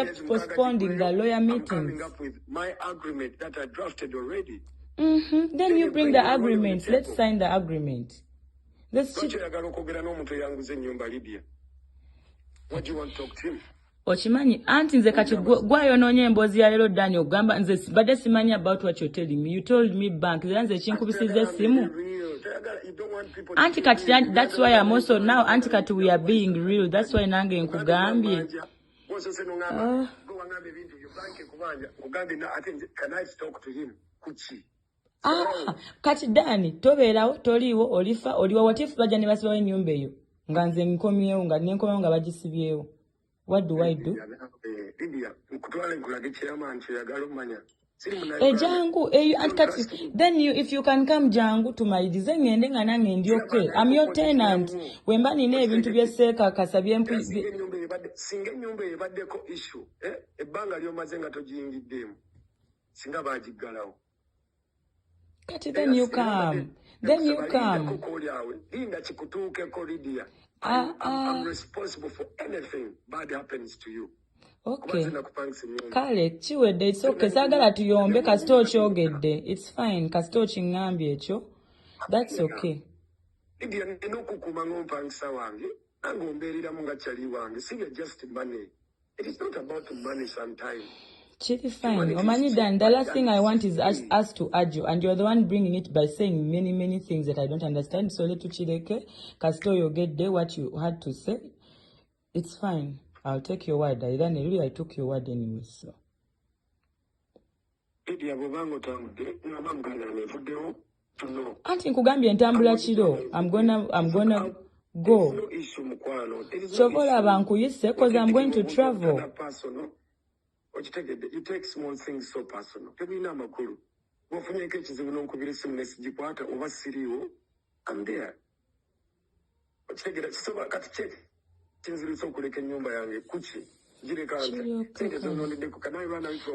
kept postponing the lawyer meetings. I'm coming up with my agreement that I drafted already. Then you bring the agreement. Let's sign the agreement. What do you want to talk to him? Ochimanyi, anti nze kati gwayo nonye mbozi ya lero dani ogamba nze bade simanya about what you're telling me. You told me bank. Nze chinkubisize simu. Anti kati, that's why I'm also now, anti kati we are being real. That's why nange nkugambye. Can I talk to him? Kati dani, tobeerawo, toliwo, olifa, oliwa, what if bajani basibawo ennyumba eyo? Nga nze nkomyewo, nga nenkomyewo nga bagisibyewo. What do I do? Jangu, then you, if you can come Jangu to my design and okay. I'm your tenant. When bani ne ebintu byeseka kasabye mpu. Singa nyumba ebaddeko issue, ebbanga lyomaze nga togiyingiddemu. Singa bagiggalawo. Then you come. Then you come. I'm responsible for anything bad happens to you. Okay. Kale, chiwede, it's okay. Sagala tuyombe kasito chogede. It's fine. Kasito chingambi echo. That's okay. Just money. It is not about money sometimes. Chili fine. Omanidan, the last thing I want is us to argue, and you're the one bringing it by saying many things that I don't understand. So let you chileke, Casto, you get there what you had to say. It's fine. I'll take your word. I took your word anyway. So. Auntie Nkugambye ntambula chiro. I'm gonna go. Chokola bankuyise because I'm going to travel. You take small things so personal. I'm there.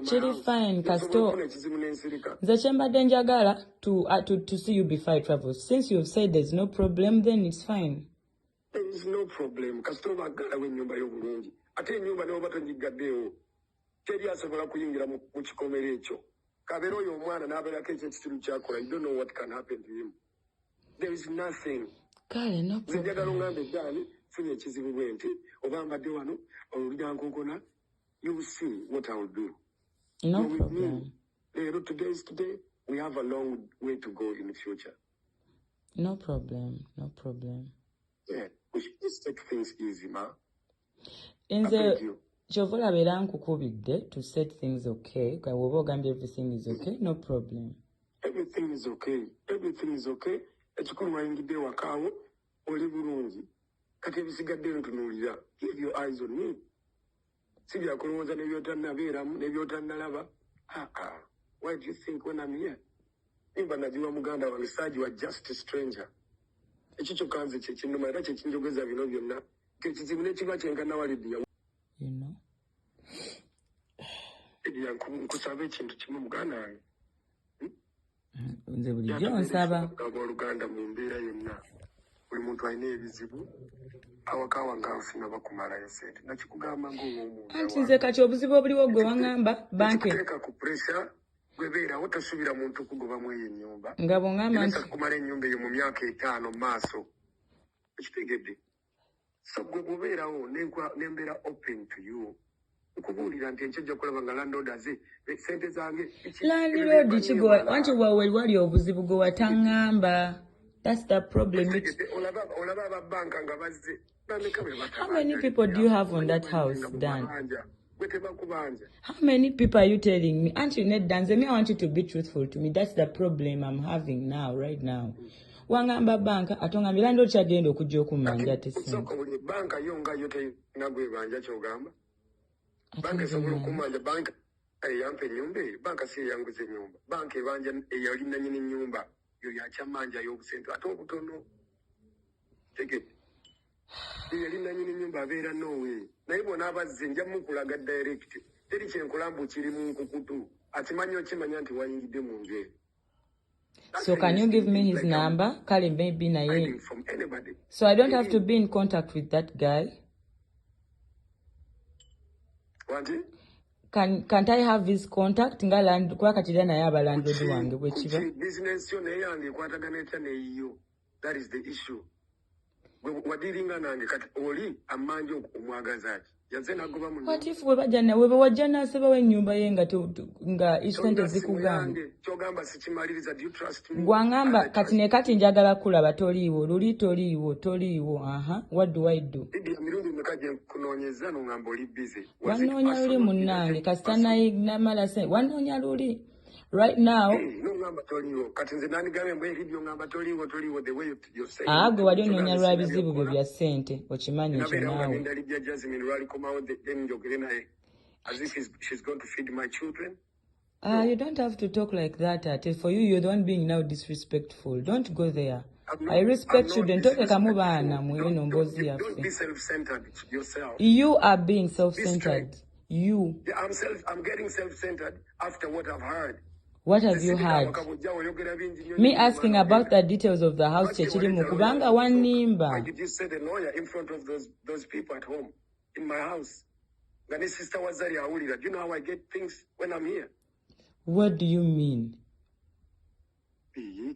Chili fine, Casto. The chamber denjagala to see you before I travel. Since you've said there's no problem, then it's fine. There is no problem. Casto bagala when you buy your attend you by over Teri asobola kuyingira mu kikomere ekyo. Kabero yo mwana n'abeera keke ekitulu kyakola. You don't know what can happen to him. There is nothing. Kale, no problem. Njagala ngambe ddani funye ekizibu bwe nti oba mbadde wano olulya nkokona. You will see what I will do. No problem. Today is today. We have a long way to go in the future. No problem. No problem. Yeah, we should just take things easy, ma. In the Jovola Beranku to set things okay. Everything is okay, no problem. Everything is okay. Everything is okay. Keep your eyes on me. Why do you think when I'm here? You are just a stranger. You know? Anti kati obuzibu obuliwo gwe wangamba banke. Gwebera otasubira muntu kugobamu ennyumba. Nga bongamba nti kumala ennyumba eyo mu myaka 5 maaso. Ekitegedde. So gweberawo nembera open to you. Ukubulira nti enkyajja kulaba nga landlord aze sente zange. Landlord kigo wanti wawe wali obuzibu gwe watangamba. That's the problem. How many people do you have on that house, Dan? How many people are you telling me? Auntie Ned Danze, I want you to be truthful to me. That's the problem I'm having now, right now. Wangamba banka, atonga milando chagendo kujoku manja tisi. Banka yonga yote nagwe banja chogamba. Banka sabulu kumanja banka yampe nyumbe. Banka siya yangu ze nyumba. Banka banja yalinda nyini nyumba. Yo yacha manja yobusentu. Ato butono. Take it. Yalinda nyini nyumba vera no way. Na ibo nabaze nja mukulaga direct. Teri kyenkolambu kiri mu nkukutu. Atimanyo chimanya nti wayingide mu nje. So can you give me his number? Kali maybe na ye. So I don't have to be in contact with that guy. What? Can't I have his contact? Nga land kwa katidana ya ba landlord wange bwe kiba. Business yo naye yange kwatagana etya neyo. That is the issue. Wadiringa nange kati oli amanje okumwagaza ati. What if we bajana we wajana seba we nyumba yenga nga isente zikugamba. Kyogamba sikimaliriza, do you trust me? Gwangamba kati ne kati njagala kulaba toliiwo, luli toliiwo. What do I do? Mirundi mekaje kunoonyeza ngamba oli busy. Wanoonya luli munnange kasitana namala se wanoonya luli. Right now, the way you're saying. Gwe wali onoonya lwa bizibu byo bya ssente okimanyi ekyo naawe. Lydia Jazmine lwali komawo njogere naye as if she's going to feed my children. You don't have to talk like that. For you, you're the one being now disrespectful. Don't go there. I respect children. Don't be self-centered yourself. You are being self-centered. You. Yeah, I'm getting self-centered after what I've heard. What have you heard? Me asking about the details of the house. Why did you say the lawyer in front of those people at home in my house? Sister was there. Do you know how I get things when I'm here? What do you mean? You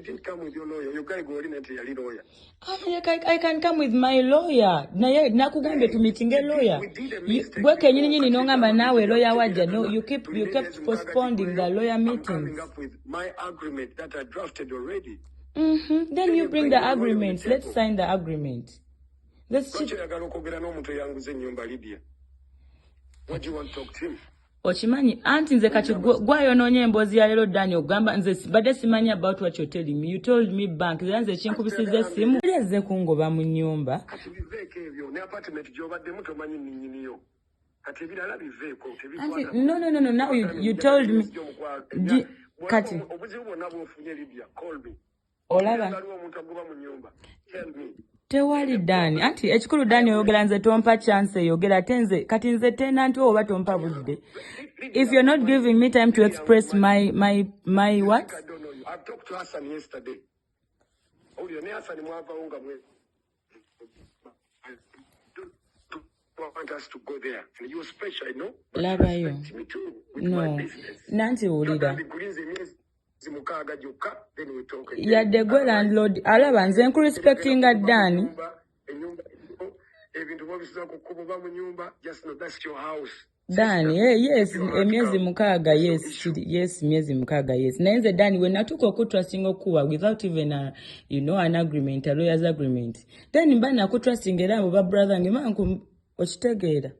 didn't come with your lawyer. You guys go in and tell your lawyer. I can come with my lawyer. Nakugambe to meeting a lawyer. No, you kept postponing the lawyer meetings. With my agreement that I drafted already. Then you bring the agreement. Let's sign the agreement. What do you want to talk to him? Ochimanyi anti nze kati gwayo nonye embozi ya lero Dani ogamba nze bade simanya about what you're telling me. You told me bank nze chinkubisize simu leze kungoba mu nyumba kati biveke ebyo ne apartment gyobadde muto manyi ninyiniyo kati ebirala biveko no now you told me kati obuzibu bonna bwofunye Lydia call me olaba omuntu agoba mu nyumba tell me tewali Dani anti ekikulu Dani oyogera nze tompa chance yogera tenze kati nze tena nti oba tompa budde. If you're not giving me time to express my what? I don't know you. I've talked to Hassan yesterday. Oh, you know Hassan mwapa unga mwe. I don't want us to go there. And you're special, you know? Laba yo. Me too, with no. my business. Nanti ulida. Then we talk. Ya de gwe landlord alaba nze nku respecting Dani. Just know that's your house. Dani, yes, miezi mukaaga, yes, miezi mukaaga, yes. Na nze Dani, when natuko okutrusting okuwa without even an agreement, a lawyer's agreement. Then mba nakutrusting era mu ba brother nge manku okitegeera.